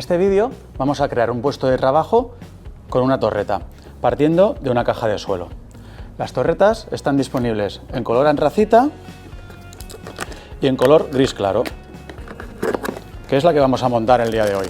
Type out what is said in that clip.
este vídeo vamos a crear un puesto de trabajo con una torreta, partiendo de una caja de suelo. Las torretas están disponibles en color antracita y en color gris claro, que es la que vamos a montar el día de hoy.